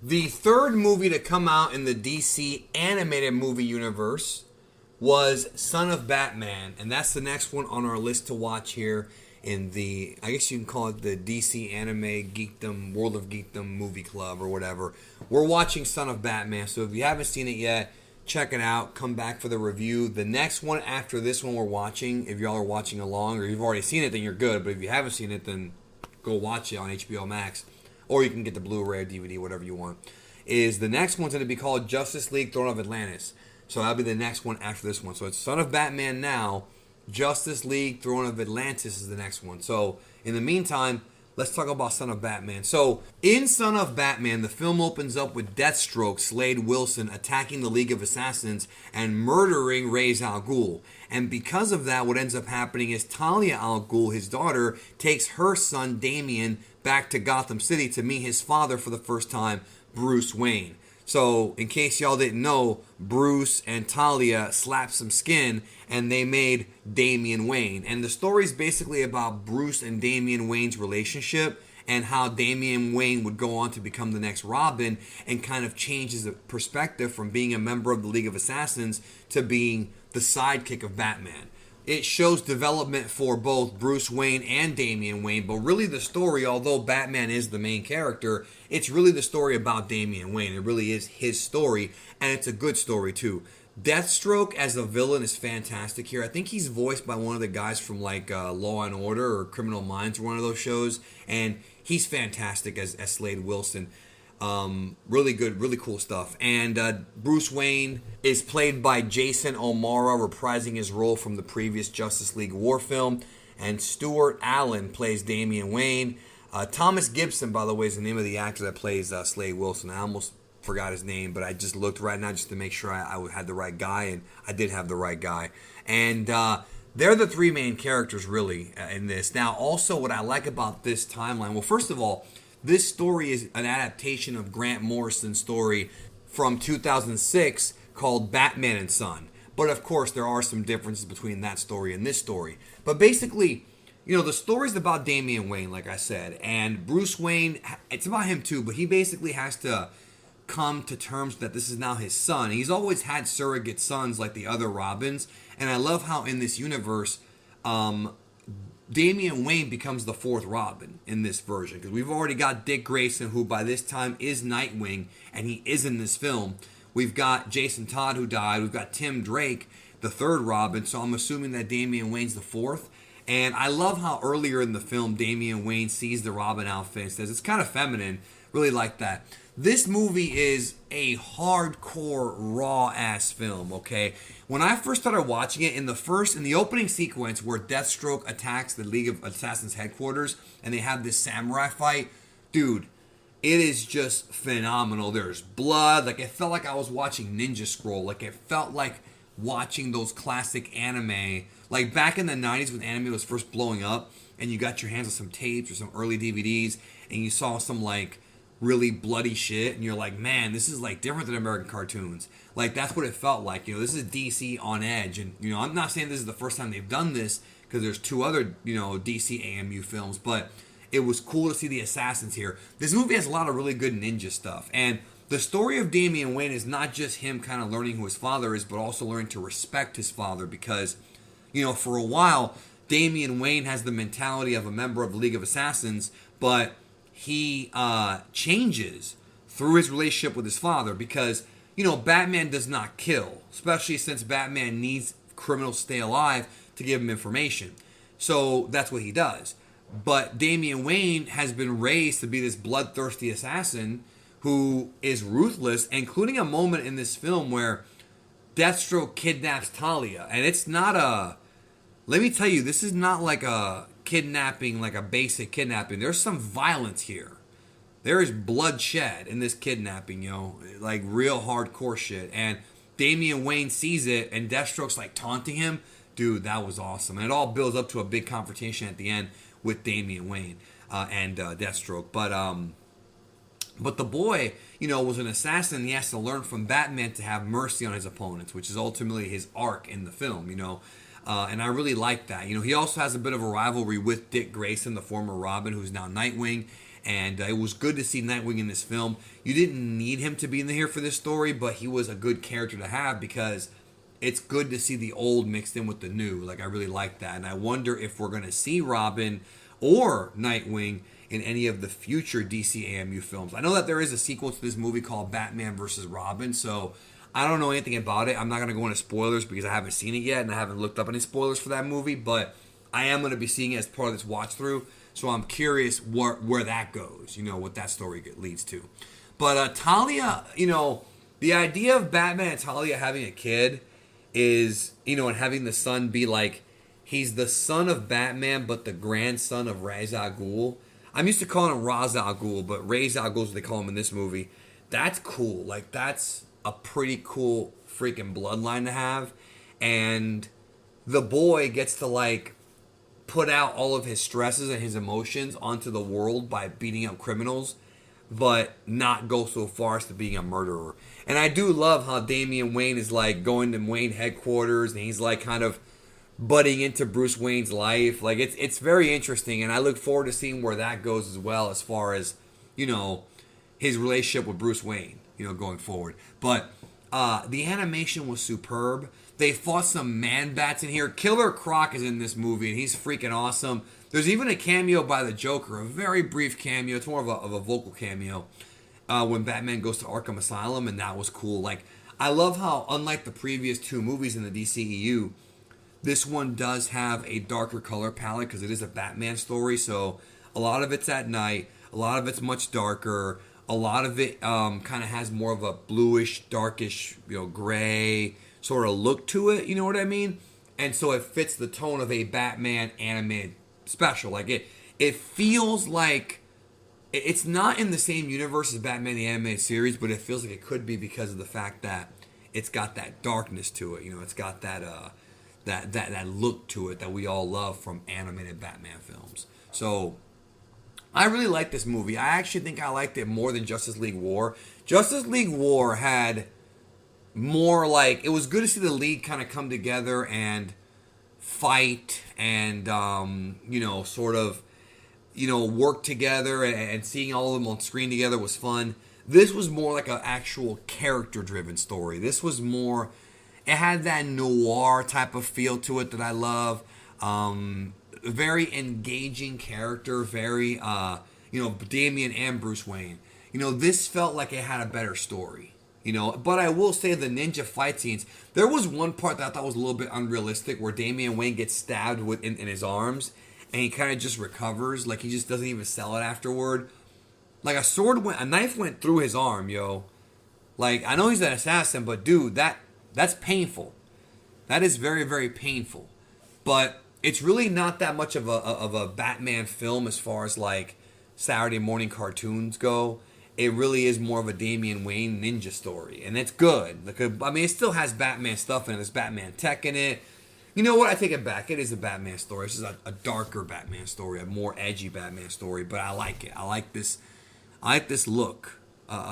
The third movie to come out in the DC animated movie universe was Son of Batman, and that's the next one on our list to watch here in the, I guess you can call it the DC Anime Geekdom, World of Geekdom Movie Club or whatever. We're watching Son of Batman, so if you haven't seen it yet, check it out. Come back for the review. The next one after this one we're watching, if y'all are watching along or you've already seen it, then you're good. But if you haven't seen it, then go watch it on HBO Max. Or you can get the Blu-ray or DVD, whatever you want. Is the next one's going to be called Justice League Throne of Atlantis. So that'll be the next one after this one. So it's Son of Batman now. Justice League Throne of Atlantis is the next one. So in the meantime, let's talk about Son of Batman. So in Son of Batman, the film opens up with Deathstroke, Slade Wilson, attacking the League of Assassins and murdering Ra's al Ghul. And because of that, what ends up happening is Talia al Ghul, his daughter, takes her son Damien back to Gotham City to meet his father for the first time, Bruce Wayne. So, in case y'all didn't know, Bruce and Talia slapped some skin and they made Damian Wayne. And the story is basically about Bruce and Damian Wayne's relationship and how Damian Wayne would go on to become the next Robin and kind of change his perspective from being a member of the League of Assassins to being the sidekick of Batman. It shows development for both Bruce Wayne and Damian Wayne, but really the story, although Batman is the main character, it's really the story about Damian Wayne. It really is his story, and it's a good story too. Deathstroke as a villain is fantastic here. I think he's voiced by one of the guys from like Law and Order or Criminal Minds or one of those shows, and he's fantastic as Slade Wilson. Really good, really cool stuff. And Bruce Wayne is played by Jason O'Mara, reprising his role from the previous Justice League War film. And Stuart Allen plays Damian Wayne. Thomas Gibson, by the way, is the name of the actor that plays Slade Wilson. I almost forgot his name, but I just looked right now just to make sure I had the right guy, and I did have the right guy. And they're the three main characters, really, in this. Now, also, what I like about this timeline, well, first of all, this story is an adaptation of Grant Morrison's story from 2006 called Batman and Son. But of course, there are some differences between that story and this story. But basically, the story's about Damian Wayne, like I said. And Bruce Wayne, it's about him too, but he basically has to come to terms that this is now his son. He's always had surrogate sons like the other Robins. And I love how in this universe, Damian Wayne becomes the fourth Robin in this version, because we've already got Dick Grayson, who by this time is Nightwing, and he is in this film. We've got Jason Todd, who died. We've got Tim Drake, the third Robin, so I'm assuming that Damian Wayne's the fourth. And I love how earlier in the film, Damian Wayne sees the Robin outfit and says, it's kind of feminine. Really like that. This movie is a hardcore, raw-ass film, okay? When I first started watching it, in the opening sequence where Deathstroke attacks the League of Assassins headquarters and they have this samurai fight, dude, it is just phenomenal. There's blood. Like, it felt like I was watching Ninja Scroll. Like, it felt like watching those classic anime. Like, back in the 90s when anime was first blowing up and you got your hands on some tapes or some early DVDs and you saw some, like, really bloody shit, and you're like, man, this is like different than American cartoons. Like, that's what it felt like. This is DC on edge, and I'm not saying this is the first time they've done this, because there's two other DCAMU films, but it was cool to see the assassins here. This movie has a lot of really good ninja stuff, and the story of Damian Wayne is not just him kind of learning who his father is, but also learning to respect his father, because for a while Damian Wayne has the mentality of a member of the League of Assassins, but he changes through his relationship with his father, because Batman does not kill, especially since Batman needs criminals to stay alive to give him information. So that's what he does. But Damian Wayne has been raised to be this bloodthirsty assassin who is ruthless, including a moment in this film where Deathstroke kidnaps Talia. And it's not let me tell you, this is not like a kidnapping, like a basic kidnapping. There's some violence here. There is bloodshed in this kidnapping, like real hardcore shit. And Damian Wayne sees it, and Deathstroke's like taunting him. Dude, that was awesome. And it all builds up to a big confrontation at the end with Damian Wayne and Deathstroke. But the boy, was an assassin. He has to learn from Batman to have mercy on his opponents, which is ultimately his arc in the film, And I really like that. He also has a bit of a rivalry with Dick Grayson, the former Robin, who's now Nightwing. And it was good to see Nightwing in this film. You didn't need him to be in here for this story, but he was a good character to have because it's good to see the old mixed in with the new. Like, I really like that. And I wonder if we're going to see Robin or Nightwing in any of the future DCAMU films. I know that there is a sequel to this movie called Batman vs. Robin, so I don't know anything about it. I'm not going to go into spoilers because I haven't seen it yet and I haven't looked up any spoilers for that movie, but I am going to be seeing it as part of this watch through, so I'm curious where that goes, you know, what that story leads to. But Talia, you know, the idea of Batman and Talia having a kid is, you know, and having the son be like, he's the son of Batman, but the grandson of Ra's al Ghul. I'm used to calling him Ra's al Ghul, but Ra's al Ghul is what they call him in this movie. That's cool. Like, that's a pretty cool freaking bloodline to have. And the boy gets to, like, put out all of his stresses and his emotions onto the world by beating up criminals, but not go so far as to being a murderer. And I do love how Damian Wayne is, like, going to Wayne headquarters, and he's, like, kind of butting into Bruce Wayne's life. Like, it's very interesting, and I look forward to seeing where that goes as well, as far as, you know, his relationship with Bruce Wayne, you know, going forward. But the animation was superb. They fought some man-bats in here. Killer Croc is in this movie, and he's freaking awesome. There's even a cameo by the Joker, a very brief cameo. It's more of a vocal cameo when Batman goes to Arkham Asylum, and that was cool. Like, I love how, unlike the previous two movies in the DCEU, this one does have a darker color palette because it is a Batman story. So a lot of it's at night. A lot of it's much darker. A lot of it kind of has more of a bluish, darkish, you know, gray sort of look to it. You know what I mean? And so it fits the tone of a Batman animated special. Like, it feels like it's not in the same universe as Batman the Animated Series, but it feels like it could be because of the fact that it's got that darkness to it. You know, it's got that that look to it that we all love from animated Batman films. So I really like this movie. I actually think I liked it more than Justice League War. Justice League War had more, like, it was good to see the League kind of come together and fight and, you know, sort of, you know, work together, and seeing all of them on screen together was fun. This was more like an actual character-driven story. This was more, it had that noir type of feel to it that I love. Very engaging character, very, you know, Damien and Bruce Wayne. You know, this felt like it had a better story. You know, but I will say the ninja fight scenes, there was one part that I thought was a little bit unrealistic where Damian Wayne gets stabbed in his arms and he kind of just recovers. Like, he just doesn't even sell it afterward. Like, a knife went through his arm, yo. Like, I know he's an assassin, but dude, that's painful. That is very, very painful. But it's really not that much of a Batman film as far as, like, Saturday morning cartoons go. It really is more of a Damian Wayne ninja story. And it's good. Like, I mean, it still has Batman stuff in it. There's Batman tech in it. You know what? I take it back. It is a Batman story. It's just a darker Batman story, a more edgy Batman story. But I like it. I like this look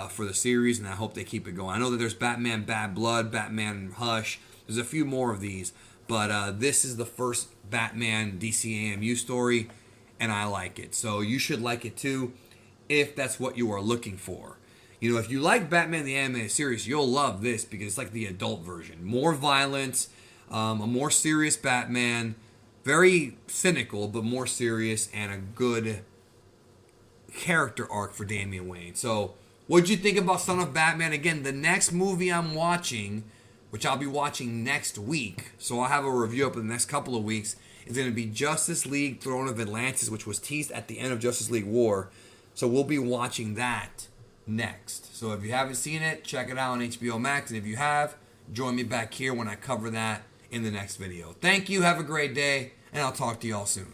for the series, and I hope they keep it going. I know that there's Batman Bad Blood, Batman Hush. There's a few more of these. But this is the first Batman DCAMU story, and I like it. So you should like it too, if that's what you are looking for. You know, if you like Batman the Animated Series, you'll love this because it's like the adult version. More violence, a more serious Batman, very cynical but more serious, and a good character arc for Damian Wayne. So, what'd you think about Son of Batman? Again, the next movie I'm watching, which I'll be watching next week, so I'll have a review up in the next couple of weeks, is going to be Justice League Throne of Atlantis, which was teased at the end of Justice League War. So we'll be watching that next. So if you haven't seen it, check it out on HBO Max. And if you have, join me back here when I cover that in the next video. Thank you. Have a great day. And I'll talk to you all soon.